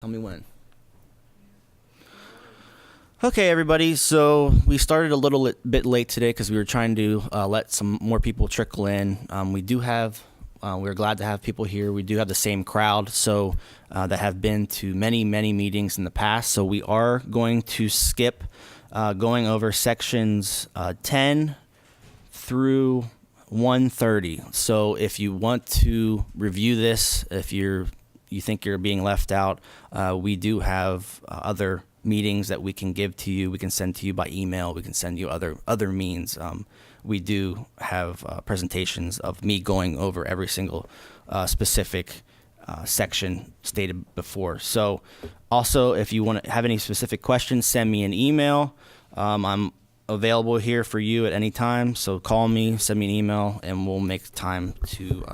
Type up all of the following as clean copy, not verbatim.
Tell me when. Okay, everybody. So we started a little bit late today because we were trying to let some more people trickle in. We're glad to have people here. We do have the same crowd, so that have been to many, many meetings in the past. So we are going to skip going over sections 10 through 130. So if you want to review this, if you think you're being left out, we do have other meetings that we can give to you. We can send to you by email. We can send you other means. We do have presentations of me going over every single specific section stated before. So also, if you want to have any specific questions, send me an email. I'm available here for you at any time. So call me, send me an email, and we'll make time to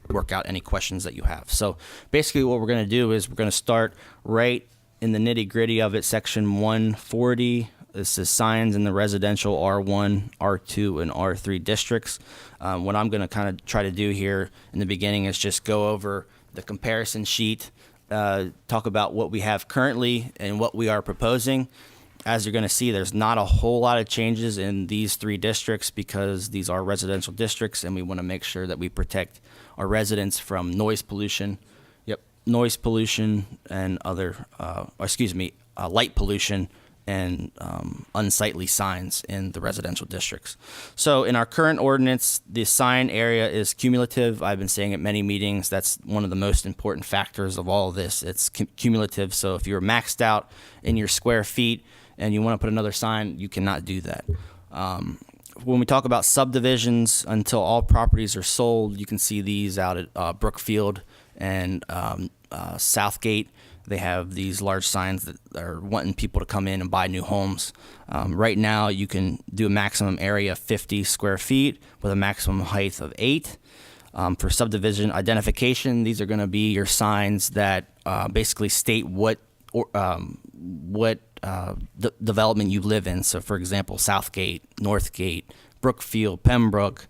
work out any questions that you have. So basically what we're going to do is we're going to start right in the nitty gritty of it, section 140. This is signs in the residential R1, R2, and R3 districts. What I'm going to kind of try to do here in the beginning is just go over the comparison sheet, talk about what we have currently and what we are proposing. As you're going to see, there's not a whole lot of changes in these three districts because these are residential districts, and we want to make sure that we protect our residents from noise pollution. Noise pollution and light pollution and unsightly signs in the residential districts. So in our current ordinance, the sign area is cumulative. I've been saying at many meetings that's one of the most important factors of all of this. It's cumulative. So if you're maxed out in your square feet and you want to put another sign, you cannot do that. When we talk about subdivisions, until all properties are sold, you can see these out at Brookfield and Southgate. They have these large signs that are wanting people to come in and buy new homes. Right now, you can do a maximum area of 50 square feet with a maximum height of 8. For subdivision identification, these are going to be your signs that basically state what development you live in. So, for example, Southgate, Northgate, Brookfield, Pembroke,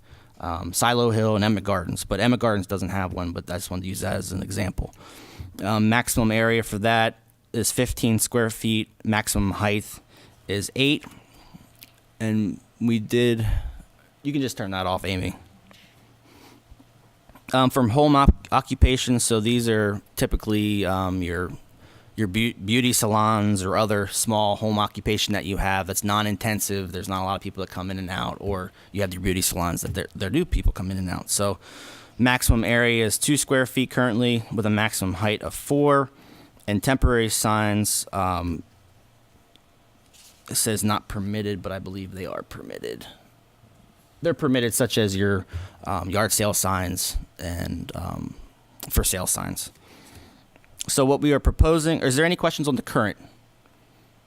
Silo Hill, and Emmett Gardens. But Emmett Gardens doesn't have one, but I just wanted to use that as an example. Maximum area for that is 15 square feet. Maximum height is 8. And you can just turn that off, Amy. From home occupation, so these are typically your beauty salons or other small home occupation that you have that's non-intensive. There's not a lot of people that come in and out, or you have your beauty salons that there do people come in and out. So maximum area is 2 square feet currently with a maximum height of 4. And temporary signs, it says not permitted, but I believe they are permitted. They're permitted, such as your yard sale signs and for sale signs. So what we are proposing, is there any questions on the current?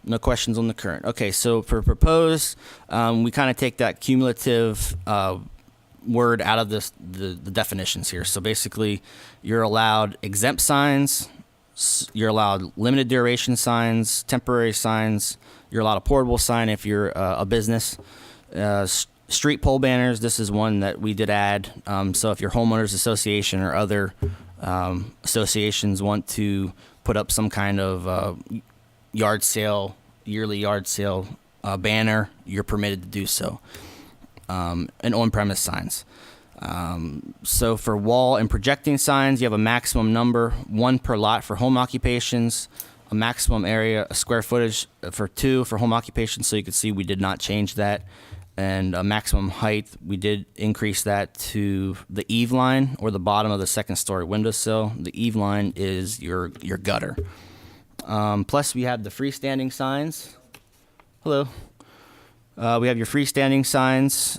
No questions on the current. Okay, so for proposed, we kind of take that cumulative word out of the definitions here. So basically, you're allowed exempt signs, you're allowed limited duration signs, temporary signs, you're allowed a portable sign if you're a business. Street pole banners, this is one that we did add. So if your homeowners association or other associations want to put up some kind of yearly yard sale banner, you're permitted to do so. And on-premise signs. So for wall and projecting signs, you have a maximum number, 1 per lot for home occupations, a maximum area, a square footage for 2 for home occupations. So you can see we did not change that. And a maximum height, we did increase that to the eave line or the bottom of the second story windowsill. The eave line is your gutter. Plus we have the freestanding signs. Hello. We have your freestanding signs.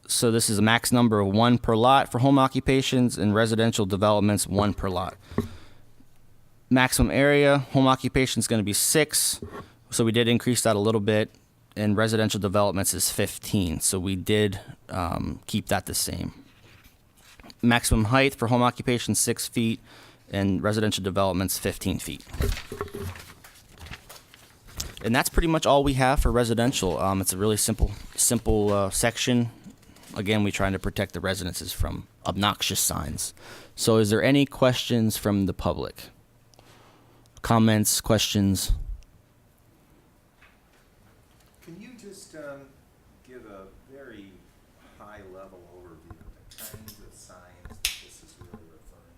So this is a max number of 1 per lot for home occupations, and residential developments 1 per lot. Maximum area, home occupation is going to be 6. So we did increase that a little bit. And residential developments is 15. So we did keep that the same. Maximum height for home occupation 6 feet, and residential developments 15 feet. And that's pretty much all we have for residential. It's a really simple section. Again, we're trying to protect the residences from obnoxious signs. So is there any questions from the public? Comments, questions? Can you just give a very high-level overview of the kinds of signs that this is really referring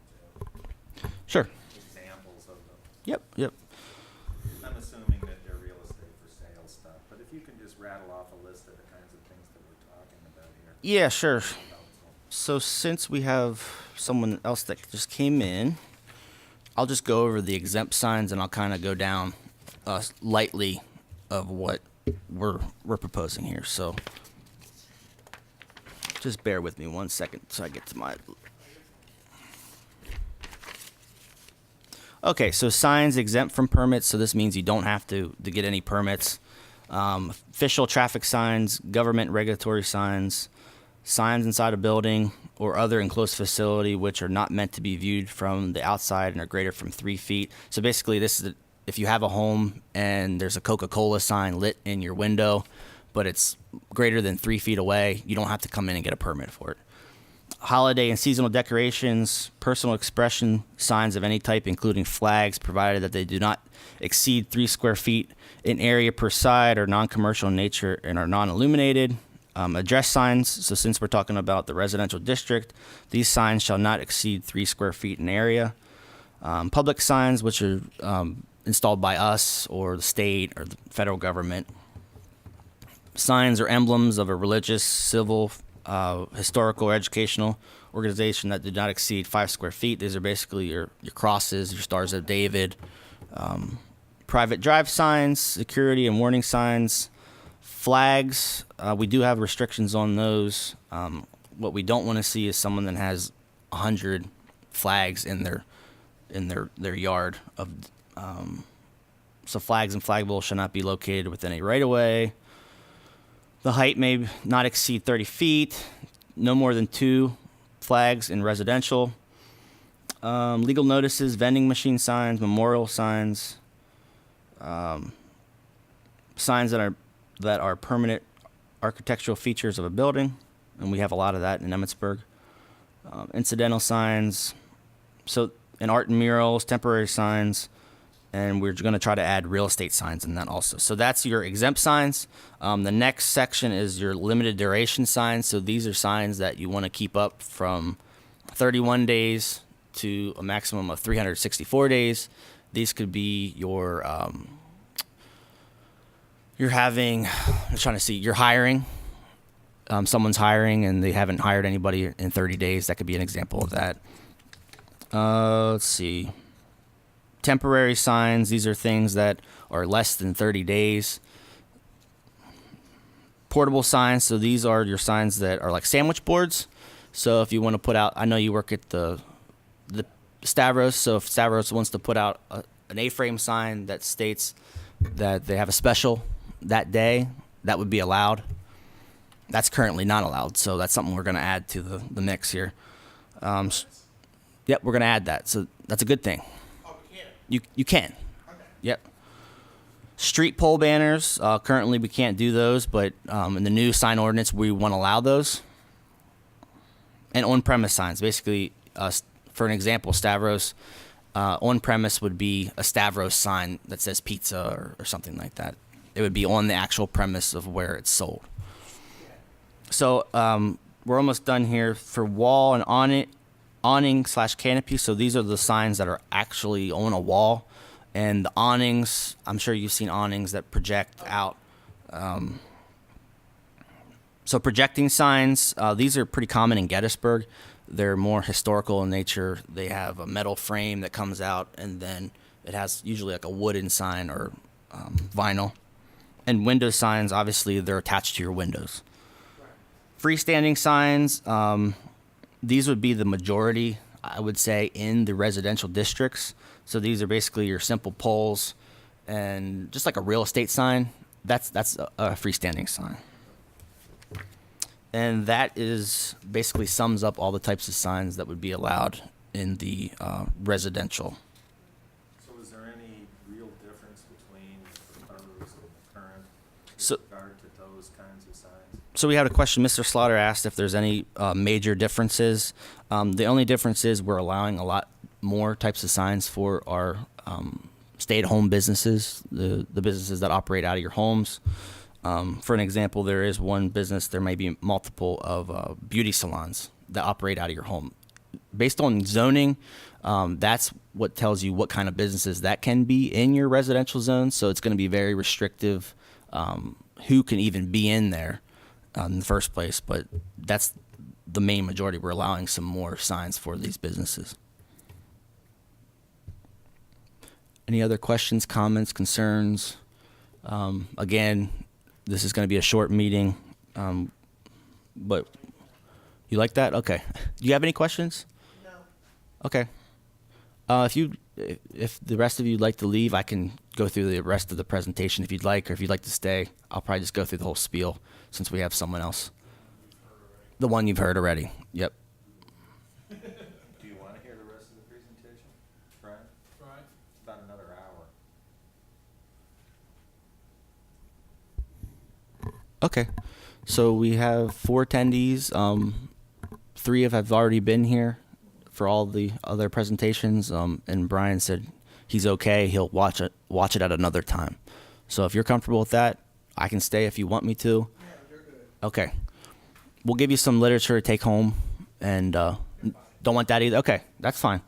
to? Sure. Examples of them. Yep. I'm assuming that they're real estate for sale stuff, but if you can just rattle off a list of the kinds of things that we're talking about here. Yeah, sure. Helpful. So since we have someone else that just came in, I'll just go over the exempt signs and I'll kind of go down lightly of what we're proposing here. So just bear with me 1 second so I get to my... Okay, so signs exempt from permits. So this means you don't have to get any permits. Official traffic signs, government regulatory signs, signs inside a building or other enclosed facility which are not meant to be viewed from the outside and are greater from 3 feet. So basically this is if you have a home and there's a Coca-Cola sign lit in your window, but it's greater than 3 feet away, you don't have to come in and get a permit for it. Holiday and seasonal decorations, personal expression signs of any type, including flags, provided that they do not exceed 3 square feet in area per side, are non-commercial in nature and are non-illuminated. Address signs, so since we're talking about the residential district, these signs shall not exceed 3 square feet in area. Public signs, which are installed by us or the state or the federal government. Signs or emblems of a religious, civil, historical, or educational organization that do not exceed 5 square feet. These are basically your crosses, your Stars of David. Private drive signs, security and warning signs. Flags, we do have restrictions on those. What we don't want to see is someone that has 100 flags in their yard. So flags and flagpoles shall not be located within a right-of-way. The height may not exceed 30 feet. No more than 2 flags in residential. Legal notices, vending machine signs, memorial signs, signs that are permanent architectural features of a building, and we have a lot of that in Emmitsburg. Incidental signs, and art and murals, temporary signs, and we're going to try to add real estate signs in that also. So that's your exempt signs. The next section is your limited duration signs. So these are signs that you want to keep up from 31 days to a maximum of 364 days. These could be you're hiring, someone's hiring and they haven't hired anybody in 30 days. That could be an example of that. Let's see. Temporary signs, these are things that are less than 30 days. Portable signs, so these are your signs that are like sandwich boards. So if you want to put out, I know you work at the Stavros, so if Stavros wants to put out an A-frame sign that states that they have a special that day, that would be allowed. That's currently not allowed, so that's something we're going to add to the mix here. Yep, we're going to add that, so that's a good thing. Oh, we can? You can. Okay. Yep. Street pole banners, currently we can't do those, but in the new sign ordinance, we want to allow those. And on-premise signs, basically, for an example, Stavros, on-premise would be a Stavros sign that says pizza or something like that. It would be on the actual premise of where it's sold. So we're almost done here. For wall and awning/canopy, so these are the signs that are actually on a wall. And the awnings, I'm sure you've seen awnings that project out. So projecting signs, these are pretty common in Gettysburg. They're more historical in nature. They have a metal frame that comes out, and then it has usually like a wooden sign or vinyl. And window signs, obviously, they're attached to your windows. Freestanding signs, these would be the majority, I would say, in the residential districts. So these are basically your simple poles, and just like a real estate sign, that's a freestanding sign. And that is basically sums up all the types of signs that would be allowed in the residential. So is there any real difference between the proposed and the current So- with regard to those kinds of signs? So we had a question. Mr. Slaughter asked if there's any major differences. The only difference is we're allowing a lot more types of signs for our stay-at-home businesses, the businesses that operate out of your homes. For an example, there is one business, there may be multiple of beauty salons that operate out of your home. Based on zoning, that's what tells you what kind of businesses that can be in your residential zone. So it's going to be very restrictive who can even be in there in the first place. But that's the main majority. We're allowing some more signs for these businesses. Any other questions, comments, concerns? Again, this is going to be a short meeting, but you like that? Okay. Do you have any questions? No. Okay. If the rest of you would like to leave, I can go through the rest of the presentation if you'd like, or if you'd like to stay, I'll probably just go through the whole spiel since we have someone else. The one you've heard already. Yep. Do you want to hear the rest of the presentation, Brian? Right. It's about another hour. Okay. So we have 4 attendees. 3 have already been here for all the other presentations. And Brian said he's okay. He'll watch it at another time. So if you're comfortable with that, I can stay if you want me to. Yeah, you're good. Okay. We'll give you some literature to take home, and don't want that either. Okay, that's fine.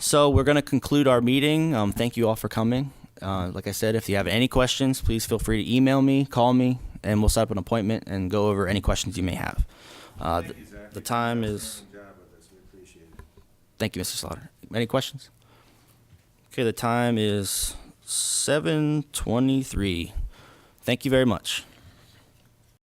So we're going to conclude our meeting. Thank you all for coming. Like I said, if you have any questions, please feel free to email me, call me, and we'll set up an appointment and go over any questions you may have. Thank you, Zach. The time You did an is... outstanding job with this. We appreciate it. Thank you, Mr. Slaughter. Any questions? Okay, the time is 7:23. Thank you very much.